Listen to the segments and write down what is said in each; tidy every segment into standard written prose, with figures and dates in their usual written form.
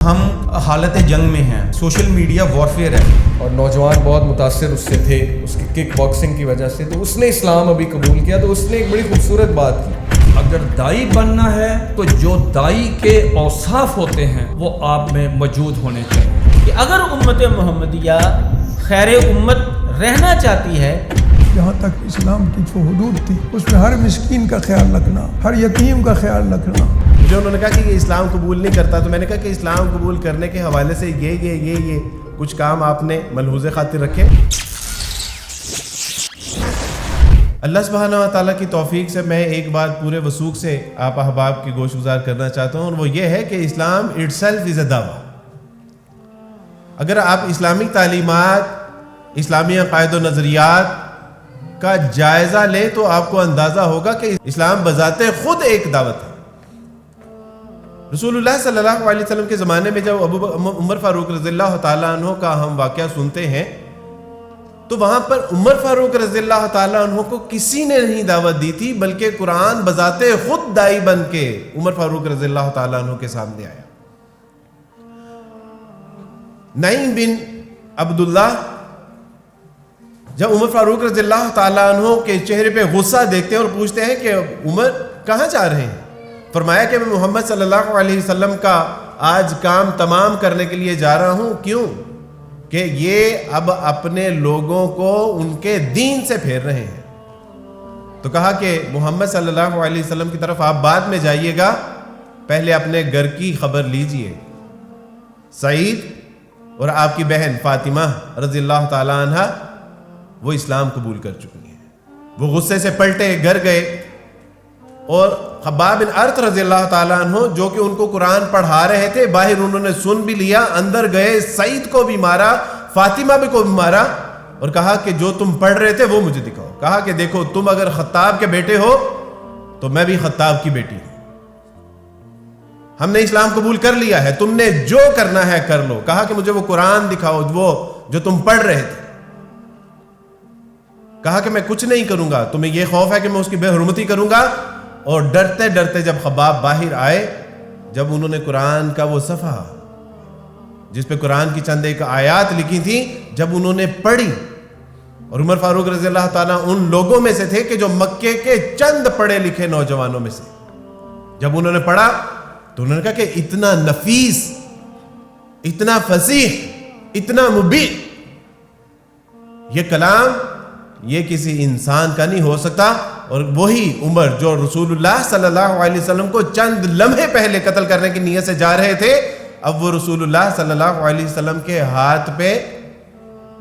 ہم حالت جنگ میں ہیں، سوشل میڈیا وارفیئر ہے، اور نوجوان بہت متاثر اس سے تھے، اس کی کک باکسنگ کی وجہ سے، تو اس نے اسلام ابھی قبول کیا. تو اس نے ایک بڑی خوبصورت بات کی. اگر دائی بننا ہے تو جو دائی کے اوصاف ہوتے ہیں وہ آپ میں موجود ہونے چاہیے. کہ اگر امت محمدیہ خیر امت رہنا چاہتی ہے، جہاں تک اسلام کی جو حدود تھی اس میں ہر مسکین کا خیال رکھنا، ہر یتیم کا خیال رکھنا. مجھے انہوں نے کہا کہ یہ اسلام قبول نہیں کرتا، تو میں نے کہا کہ اسلام قبول کرنے کے حوالے سے یہ کچھ کام آپ نے ملحوظ خاطر رکھے. اللہ سبحانہ و تعالیٰ کی توفیق سے میں ایک بات پورے وثوق سے آپ احباب کی گوش گزار کرنا چاہتا ہوں، اور وہ یہ ہے کہ اسلام اٹ سیلف از اے دعویٰ. اگر آپ اسلامی تعلیمات، اسلامی عقائد و نظریات کا جائزہ لیں تو آپ کو اندازہ ہوگا کہ اسلام بذات خود ایک دعوت ہے. رسول اللہ صلی اللہ علیہ وسلم کے زمانے میں جب عمر فاروق رضی اللہ تعالیٰ عنہ کا ہم واقعہ سنتے ہیں تو وہاں پر عمر فاروق رضی اللہ تعالیٰ عنہ کو کسی نے نہیں دعوت دی تھی، بلکہ قرآن بذات خود دائی بن کے عمر فاروق رضی اللہ تعالیٰ عنہ کے سامنے آیا. نعیم بن عبداللہ جب عمر فاروق رضی اللہ تعالیٰ عنہ کے چہرے پہ غصہ دیکھتے ہیں اور پوچھتے ہیں کہ عمر کہاں جا رہے ہیں؟ فرمایا کہ میں محمد صلی اللہ علیہ وسلم کا آج کام تمام کرنے کے لیے جا رہا ہوں. کیوں؟ کہ یہ اب اپنے لوگوں کو ان کے دین سے پھیر رہے ہیں. تو کہا کہ محمد صلی اللہ علیہ وسلم کی طرف آپ بعد میں جائیے گا، پہلے اپنے گھر کی خبر لیجئے. سعید اور آپ کی بہن فاطمہ رضی اللہ تعالی عنہ وہ اسلام قبول کر چکی ہیں. وہ غصے سے پلٹے گھر گئے، اور خباب بن ارت رضی اللہ تعالیٰ عنہ جو کہ ان کو قرآن پڑھا رہے تھے، باہر انہوں نے سن بھی لیا، اندر گئے، سعید کو بھی مارا، فاطمہ کو بھی مارا، اور کہا کہ جو تم پڑھ رہے تھے وہ مجھے دکھاؤ. کہا کہ دیکھو تم اگر خطاب کے بیٹے ہو تو میں بھی خطاب کی بیٹی ہوں، ہم نے اسلام قبول کر لیا ہے، تم نے جو کرنا ہے کر لو. کہا کہ مجھے وہ قرآن دکھاؤ وہ جو تم پڑھ رہے تھے. کہا کہ میں کچھ نہیں کروں گا، تمہیں یہ خوف ہے کہ میں اس کی بے حرمتی کروں گا. اور ڈرتے ڈرتے جب خباب باہر آئے، جب انہوں نے قرآن کا وہ صفحہ جس پہ قرآن کی چند ایک آیات لکھی تھی جب انہوں نے پڑھی، اور عمر فاروق رضی اللہ تعالیٰ ان لوگوں میں سے تھے کہ جو مکے کے چند پڑھے لکھے نوجوانوں میں سے، جب انہوں نے پڑھا تو انہوں نے کہا کہ اتنا نفیس، اتنا فصیح، اتنا مبین یہ کلام یہ کسی انسان کا نہیں ہو سکتا. اور وہی عمر جو رسول اللہ صلی اللہ علیہ وسلم کو چند لمحے پہلے قتل کرنے کی نیت سے جا رہے تھے، اب وہ رسول اللہ صلی اللہ علیہ وسلم کے ہاتھ پہ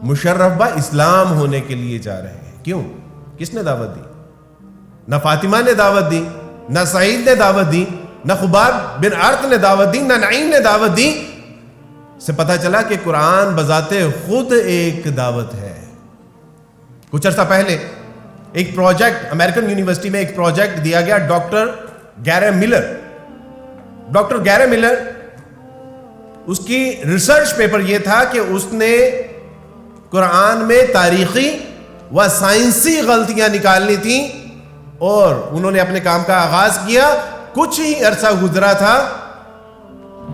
مشرف با اسلام ہونے کے لیے جا رہے ہیں. کیوں؟ کس نے دعوت دی؟ نہ فاطمہ نے دعوت دی، نہ سعید نے دعوت دی، نہ خباب بن ارت نے دعوت دی، نہ نعیم نے دعوت دی. سے پتہ چلا کہ قرآن بذات خود ایک دعوت ہے. کچھ عرصہ پہلے ایک پروجیکٹ امریکن یونیورسٹی میں ایک پروجیکٹ دیا گیا ڈاکٹر گیرے ملر. اس کی ریسرچ پیپر یہ تھا کہ اس نے قرآن میں تاریخی و سائنسی غلطیاں نکالنی تھیں، اور انہوں نے اپنے کام کا آغاز کیا. کچھ ہی عرصہ گزرا تھا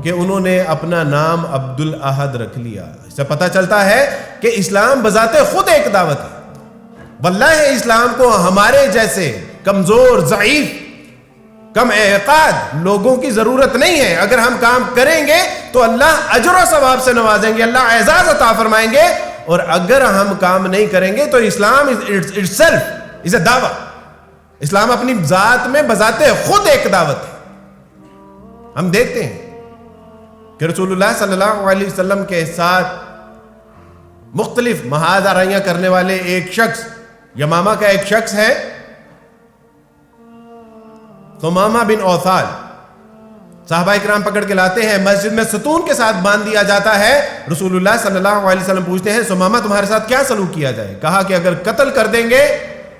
کہ انہوں نے اپنا نام عبد الاحد رکھ لیا. اس سے پتہ چلتا ہے کہ اسلام بذات خود ایک دعوت ہے. واللہ اسلام کو ہمارے جیسے کمزور، ضعیف، کم اعتقاد لوگوں کی ضرورت نہیں ہے. اگر ہم کام کریں گے تو اللہ اجر و ثواب سے نوازیں گے، اللہ اعزاز عطا فرمائیں گے. اور اگر ہم کام نہیں کریں گے تو اسلام اٹسیلف از اے دعویٰ. اسلام اپنی ذات میں بذات خود ایک دعوت ہے. ہم دیکھتے ہیں کہ رسول اللہ صلی اللہ علیہ وسلم کے ساتھ مختلف محاذ آرائیاں کرنے والے ایک شخص، یمامہ کا ایک شخص ہے ثمامہ بن اوثال. صحابہ اکرام پکڑ کے لاتے ہیں، مسجد میں ستون کے ساتھ باندھ دیا جاتا ہے. رسول اللہ صلی اللہ علیہ وسلم پوچھتے ہیں ثمامہ تمہارے ساتھ کیا سلوک کیا جائے؟ کہا کہ اگر قتل کر دیں گے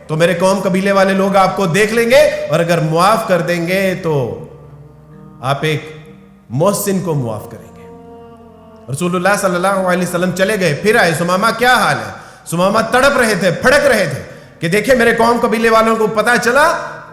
تو میرے قوم قبیلے والے لوگ آپ کو دیکھ لیں گے، اور اگر معاف کر دیں گے تو آپ ایک محسن کو معاف کریں گے. رسول اللہ صلی اللہ علیہ وسلم چلے گئے، پھر آئے، ثمامہ کیا حال ہے؟ ثمامہ تڑپ رہے تھے، پھڑک رہے تھے کہ دیکھیں میرے قوم قبیلے والوں کو پتہ چلا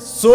100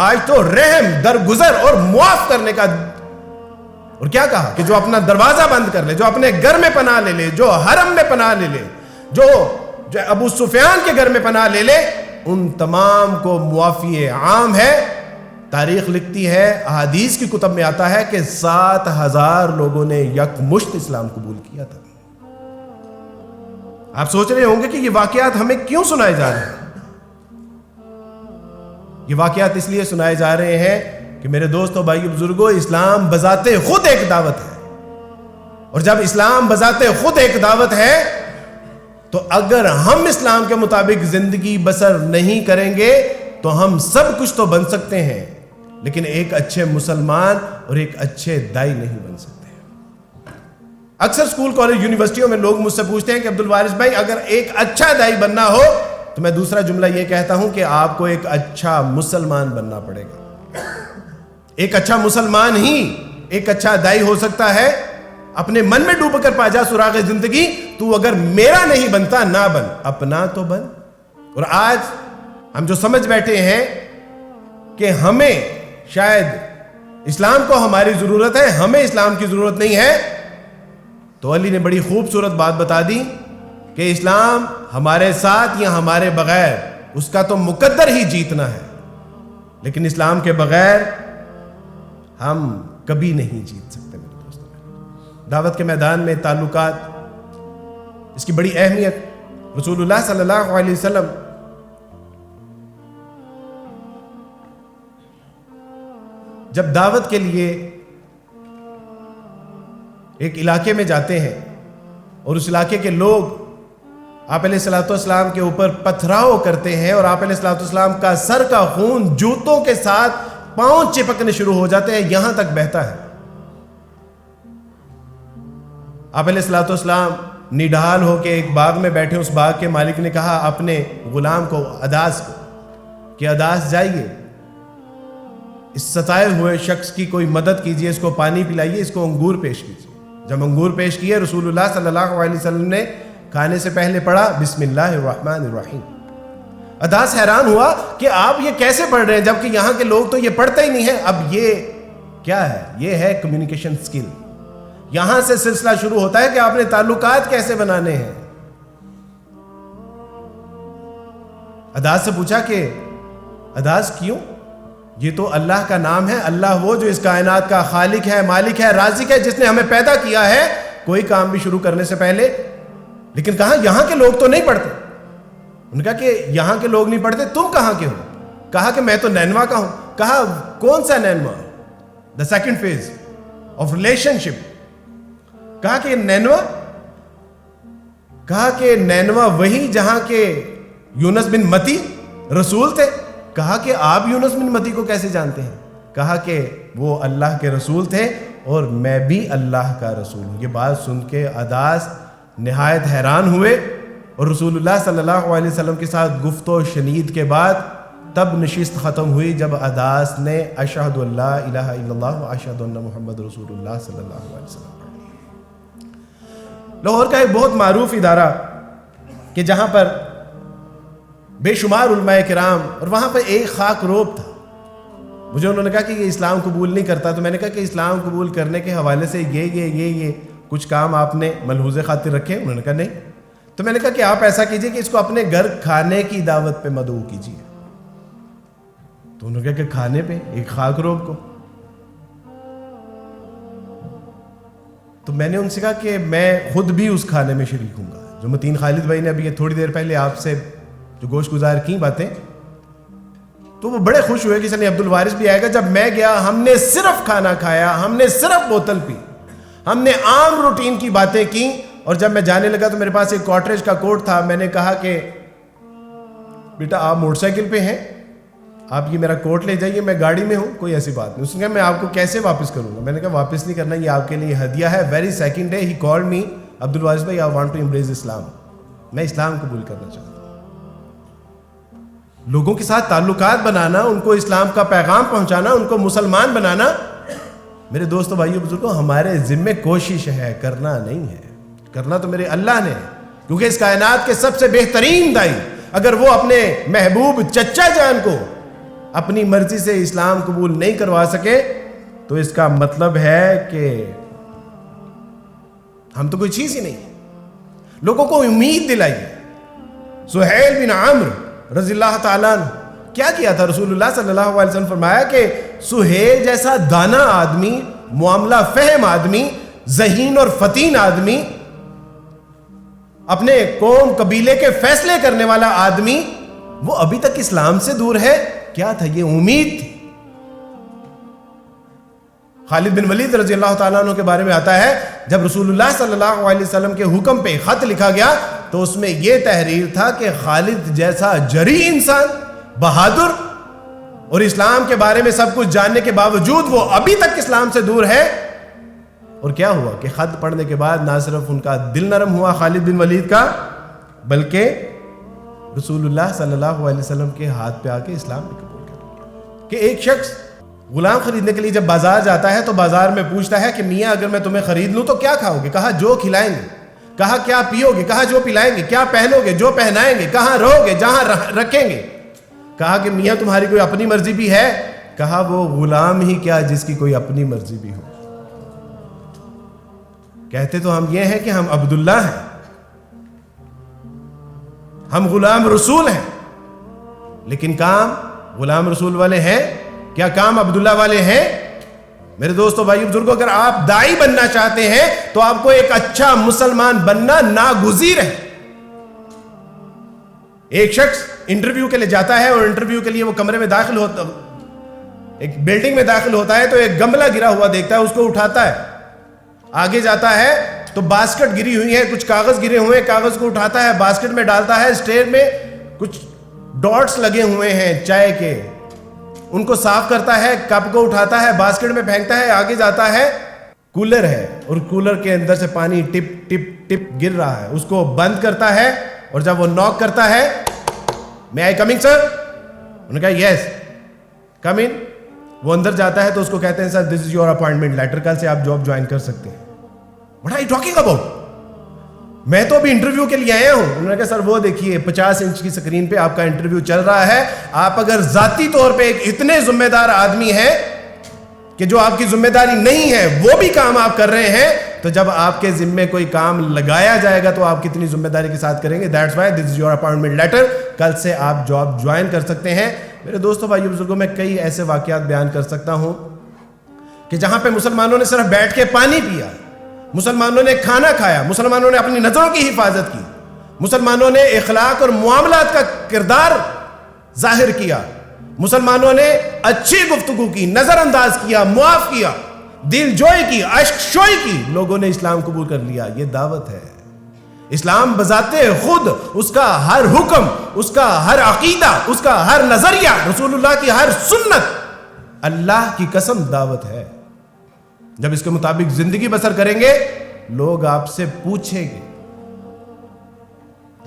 آج تو رحم، درگزر اور معاف کرنے کا. اور کیا کہا کہ جو اپنا دروازہ بند کر لے، جو اپنے گھر میں پناہ لے لے، جو حرم میں پناہ لے لے، جو ابو سفیان کے گھر میں پناہ لے لے، ان تمام کو معافی عام ہے. تاریخ لکھتی ہے، احادیث کی کتب میں آتا ہے کہ 7,000 لوگوں نے یکمشت اسلام قبول کیا تھا. آپ سوچ رہے ہوں گے کہ یہ واقعات ہمیں کیوں سنائے جا رہے ہیں؟ یہ واقعات اس لیے سنائے جا رہے ہیں کہ میرے دوستوں، بھائیو، بزرگوں، اسلام بذات خود ایک دعوت ہے. اور جب اسلام بذات خود ایک دعوت ہے تو اگر ہم اسلام کے مطابق زندگی بسر نہیں کریں گے تو ہم سب کچھ تو بن سکتے ہیں، لیکن ایک اچھے مسلمان اور ایک اچھے دائی نہیں بن سکتے. اکثر سکول، کالج، یونیورسٹیوں میں لوگ مجھ سے پوچھتے ہیں کہ عبد الوارث بھائی، اگر ایک اچھا دائی بننا ہو تو میں دوسرا جملہ یہ کہتا ہوں کہ آپ کو ایک اچھا مسلمان بننا پڑے گا. ایک اچھا مسلمان ہی ایک اچھا دائی ہو سکتا ہے. اپنے من میں ڈوب کر پا جا سراغ زندگی، تو اگر میرا نہیں بنتا نہ بن، اپنا تو بن. اور آج ہم جو سمجھ بیٹھے ہیں کہ ہمیں شاید اسلام کو ہماری ضرورت ہے، ہمیں اسلام کی ضرورت نہیں ہے، تو علی نے بڑی خوبصورت بات بتا دی کہ اسلام ہمارے ساتھ یا ہمارے بغیر، اس کا تو مقدر ہی جیتنا ہے، لیکن اسلام کے بغیر ہم کبھی نہیں جیت سکتے. میرے دوستوں، دعوت کے میدان میں تعلقات، اس کی بڑی اہمیت. رسول اللہ صلی اللہ علیہ وسلم جب دعوت کے لیے ایک علاقے میں جاتے ہیں اور اس علاقے کے لوگ آپ علیہ الصلوۃ والسلام کے اوپر پتھراؤ کرتے ہیں اور آپ علیہ الصلوۃ والسلام کا سر کا خون جوتوں کے ساتھ پاؤں چپکنے شروع ہو جاتے ہیں، یہاں تک بہتا ہے. آپ علیہ الصلوۃ والسلام نڈال ہو کے ایک باغ میں بیٹھے. اس باغ کے مالک نے کہا اپنے غلام کو، اداس کو، کہ اداس جائیے، اس ستائے ہوئے شخص کی کوئی مدد کیجئے، اس کو پانی پلائیے، اس کو انگور پیش کیجئے. جب انگور پیش کیے، رسول اللہ صلی اللہ علیہ وسلم نے کھانے سے پہلے پڑھا بسم اللہ الرحمن الرحیم. اداس حیران ہوا کہ آپ یہ کیسے پڑھ رہے ہیں جبکہ یہاں کے لوگ تو یہ پڑھتے ہی نہیں ہیں. اب یہ کیا ہے؟ یہ ہے کمیونیکیشن سکل. یہاں سے سلسلہ شروع ہوتا ہے کہ آپ نے تعلقات کیسے بنانے ہیں. اداس سے پوچھا کہ اداس کیوں؟ یہ تو اللہ کا نام ہے. اللہ وہ جو اس کائنات کا خالق ہے، مالک ہے، رازق ہے، جس نے ہمیں پیدا کیا ہے کوئی کام بھی شروع کرنے سے پہلے. لیکن کہا یہاں کے لوگ تو نہیں پڑھتے. ان کا کہ یہاں کے لوگ نہیں پڑھتے، تم کہاں کے ہو؟ کہا کہ میں تو نینوا کا ہوں. کہا کون سا نینوا؟ The second phase of relationship. کہا کہ نینوا، کہا کہ نینوا وہی جہاں کے یونس بن متی رسول تھے. کہا کہ آپ یونس بن متی کو کیسے جانتے ہیں؟ کہا کہ وہ اللہ کے رسول تھے اور میں بھی اللہ کا رسول ہوں. یہ بات سن کے اداس نہایت حیران ہوئے اور رسول اللہ صلی اللہ علیہ وسلم کے ساتھ گفت و شنید کے بعد تب نشست ختم ہوئی جب اداس نے اشہد ان لا الہ الا اللہ و اشہد ان محمد رسول اللہ صلی اللہ علیہ وسلم. لاہور کا ایک بہت معروف ادارہ کہ جہاں پر بے شمار علماء کرام، اور وہاں پر ایک خاک روب تھا. مجھے انہوں نے کہا کہ یہ اسلام قبول نہیں کرتا. تو میں نے کہا کہ اسلام قبول کرنے کے حوالے سے یہ کچھ کام آپ نے ملحوظ خاطر رکھے؟ انہوں نے کہا نہیں. تو میں نے کہا کہ آپ ایسا کیجئے کہ اس کو اپنے گھر کھانے کی دعوت پہ مدعو کیجئے. تو انہوں نے کہا کہ کھانے پہ ایک خاک روب کو؟ تو میں نے ان سے کہا کہ میں خود بھی اس کھانے میں شریک ہوں گا. جو متین خالد بھائی نے ابھی تھوڑی دیر پہلے آپ سے جو گوشت گزار کی باتیں، تو وہ بڑے خوش ہوئے کہ چلیے عبد الوارث بھی آئے گا. جب میں گیا ہم نے صرف کھانا کھایا، ہم نے صرف بوتل پی، ہم نے عام روٹین کی باتیں کی. اور جب میں جانے لگا تو میرے پاس ایک کوٹریج کا کوٹ تھا. میں نے کہا کہ بیٹا آپ موٹر سائیکل پہ ہیں، آپ یہ میرا کوٹ لے جائیے، میں گاڑی میں ہوں، کوئی ایسی بات نہیں. اس نے کہا میں آپ کو کیسے واپس کروں گا؟ میں نے کہا واپس نہیں کرنا، یہ آپ کے لیے ہدیہ ہے. Very second day he called me, عبد الوارث بھائی آئی وانٹ ٹو امبریس اسلام. میں اسلام قبول کرنا چاہتا ہوں. لوگوں کے ساتھ تعلقات بنانا، ان کو اسلام کا پیغام پہنچانا، ان کو مسلمان بنانا، میرے دوستوں، بھائیوں، بزرگوں، ہمارے ذمے کوشش ہے، کرنا نہیں ہے. کرنا تو میرے اللہ نے، کیونکہ اس کائنات کے سب سے بہترین دائی اگر وہ اپنے محبوب چچا جان کو اپنی مرضی سے اسلام قبول نہیں کروا سکے تو اس کا مطلب ہے کہ ہم تو کوئی چیز ہی نہیں ہے. لوگوں کو امید دلائیے. سہیل بن عمرو رضی اللہ تعالیٰ عنہ کیا کیا تھا؟ رسول اللہ صلی اللہ علیہ وسلم فرمایا کہ سہیل جیسا دانا آدمی, معاملہ فہم آدمی, ذہین اور فتین آدمی, اپنے قوم قبیلے کے فیصلے کرنے والا آدمی, وہ ابھی تک اسلام سے دور ہے. کیا تھا؟ یہ امید تھی. خالد بن ولید رضی اللہ تعالیٰ عنہ کے بارے میں آتا ہے جب رسول اللہ صلی اللہ علیہ وسلم کے حکم پہ خط لکھا گیا تو اس میں یہ تحریر تھا کہ خالد جیسا جری انسان, بہادر اور اسلام کے بارے میں سب کچھ جاننے کے باوجود وہ ابھی تک اسلام سے دور ہے. اور کیا ہوا کہ خط پڑھنے کے بعد نہ صرف ان کا دل نرم ہوا خالد بن ولید کا, بلکہ رسول اللہ صلی اللہ علیہ وسلم کے ہاتھ پہ آ کے اسلام بھی قبول کر لیا. کہ ایک شخص غلام خریدنے کے لیے جب بازار جاتا ہے تو بازار میں پوچھتا ہے کہ میاں اگر میں تمہیں خرید لوں تو کیا کھاؤ گے؟ کہا جو کھلائیں گے. کہا کیا پیو گے؟ کہا جو پلائیں گے. کیا پہنو گے؟ جو پہنائیں گے. کہاں رہو گے؟ جہاں رکھیں گے. کہا کہ میاں تمہاری کوئی اپنی مرضی بھی ہے؟ کہا وہ غلام ہی کیا جس کی کوئی اپنی مرضی بھی ہو. کہتے تو ہم یہ ہیں کہ ہم عبداللہ ہیں, ہم غلام رسول ہیں, لیکن کام غلام رسول والے ہیں کیا کام عبداللہ والے ہیں؟ میرے دوستو بھائیو بزرگوں, اگر آپ داعی بننا چاہتے ہیں تو آپ کو ایک اچھا مسلمان بننا ناگزیر ہے. ایک شخص انٹرویو کے لیے جاتا ہے اور انٹرویو کے لیے وہ کمرے میں داخل ہوتا, ایک بلڈنگ میں داخل ہوتا ہے تو ایک گملہ گرا ہوا دیکھتا ہے, اس کو اٹھاتا ہے. آگے جاتا ہے تو باسکٹ گری ہوئی ہے, کچھ کاغذ گرے ہوئے ہیں, کاغذ کو اٹھاتا ہے, باسکٹ میں ڈالتا ہے. اسٹیئر میں کچھ ڈاٹس لگے ہوئے ہیں چائے کے, ان کو صاف کرتا ہے, کپ کو اٹھاتا ہے, باسکٹ میں پھینکتا ہے. آگے جاتا ہے, کولر ہے اور کولر کے اندر سے پانی ٹپ ٹپ ٹپ گر رہا ہے, اس کو بند کرتا ہے اور جب وہ ناک کرتا ہے, may I come in sir? انہوں نے کہا yes come in. وہ اندر جاتا ہے تو اس کو کہتے ہیں سر this is your appointment letter, کل سے آپ جاب جوائن کر سکتے ہیں. What are you talking about? میں تو ابھی انٹرویو کے لیے آیا ہوں. انہوں نے کہا سر وہ دیکھیے 50 انچ کی سکرین پہ آپ کا انٹرویو چل رہا ہے, آپ اگر ذاتی طور پہ ایک اتنے ذمہ دار آدمی ہیں کہ جو آپ کی ذمہ داری نہیں ہے وہ بھی کام آپ کر رہے ہیں, تو جب آپ کے ذمے کوئی کام لگایا جائے گا تو آپ کتنی ذمہ داری کے ساتھ کریں گے. That's why this is your appointment letter, کل سے آپ جاب جوائن کر سکتے ہیں. میرے دوستوں بھائیو بزرگوں, میں کئی ایسے واقعات بیان کر سکتا ہوں کہ جہاں پہ مسلمانوں نے صرف بیٹھ کے پانی پیا, مسلمانوں نے کھانا کھایا, مسلمانوں نے اپنی نظروں کی حفاظت کی, مسلمانوں نے اخلاق اور معاملات کا کردار ظاہر کیا, مسلمانوں نے اچھی گفتگو کی, نظر انداز کیا, معاف کیا, دل جوئی کی, اشک شوئی کی, لوگوں نے اسلام قبول کر لیا. یہ دعوت ہے. اسلام بذات خود, اس کا ہر حکم, اس کا ہر عقیدہ, اس کا ہر نظریہ, رسول اللہ کی ہر سنت, اللہ کی قسم دعوت ہے. جب اس کے مطابق زندگی بسر کریں گے لوگ آپ سے پوچھیں گے.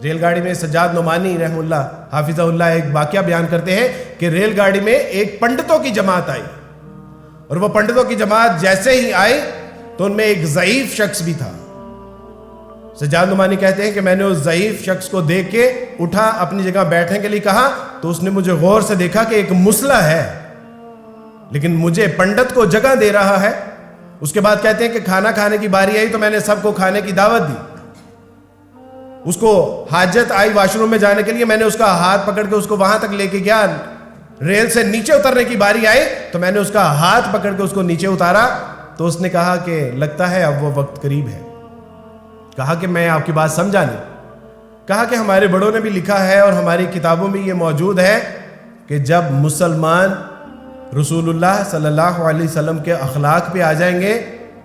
ریل گاڑی میں سجاد نعمانی رحم اللہ حافظہ اللہ ایک واقعہ بیان کرتے ہیں کہ ریل گاڑی میں ایک پنڈتوں کی جماعت آئی, اور وہ پنڈتوں کی جماعت جیسے ہی آئی تو ان میں ایک ضعیف شخص بھی تھا. سجاد نعمانی کہتے ہیں کہ میں نے اس ضعیف شخص کو دیکھ کے اٹھا, اپنی جگہ بیٹھنے کے لیے کہا تو اس نے مجھے غور سے دیکھا کہ ایک مسلح ہے لیکن مجھے پنڈت کو جگہ دے رہا ہے. اس کے بعد کہتے ہیں کہ کھانا کھانے کی باری آئی تو میں نے سب کو کھانے کی دعوت دی. اس کو حاجت آئی واش روم میں جانے کے لیے, میں نے اس کا ہاتھ پکڑ کے اس کو وہاں تک لے کے گیا. ریل سے نیچے اترنے کی باری آئی تو میں نے اس کا ہاتھ پکڑ کے اس کو نیچے اتارا تو اس نے کہا کہ لگتا ہے اب وہ وقت قریب ہے. کہا کہ میں آپ کی بات سمجھا نہیں. کہا کہ ہمارے بڑوں نے بھی لکھا ہے اور ہماری کتابوں میں یہ موجود ہے کہ جب مسلمان رسول اللہ صلی اللہ علیہ وسلم کے اخلاق پہ آ جائیں گے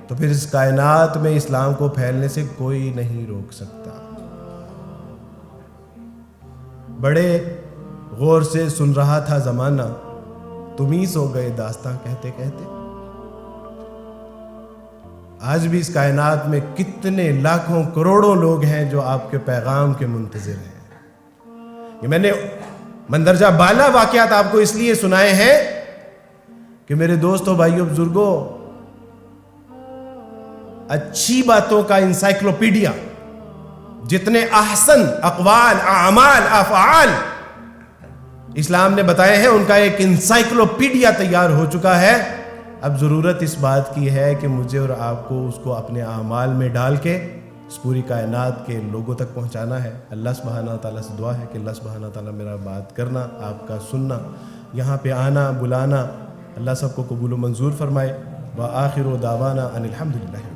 تو پھر اس کائنات میں اسلام کو پھیلنے سے کوئی نہیں روک سکتا. بڑے غور سے سن رہا تھا زمانہ, تم ہی سو گئے داستاں کہتے کہتے. آج بھی اس کائنات میں کتنے لاکھوں کروڑوں لوگ ہیں جو آپ کے پیغام کے منتظر ہیں. یہ میں نے مندرجہ بالا واقعات آپ کو اس لیے سنائے ہیں کہ میرے دوستوں بھائیوں بزرگوں, اچھی باتوں کا انسائکلوپیڈیا, جتنے احسن اقوال اعمال افعال اسلام نے بتائے ہیں، ان کا ایک انسائکلوپیڈیا تیار ہو چکا ہے. اب ضرورت اس بات کی ہے کہ مجھے اور آپ کو اس کو اپنے اعمال میں ڈال کے اس پوری کائنات کے لوگوں تک پہنچانا ہے. اللہ سبحانہ تعالیٰ سے دعا ہے کہ اللہ سبحانہ تعالیٰ میرا بات کرنا، آپ کا سننا، یہاں پہ آنا، بلانا، اللہ سب کو قبول و منظور فرمائے. وآخر دعوانا ان الحمدللہ.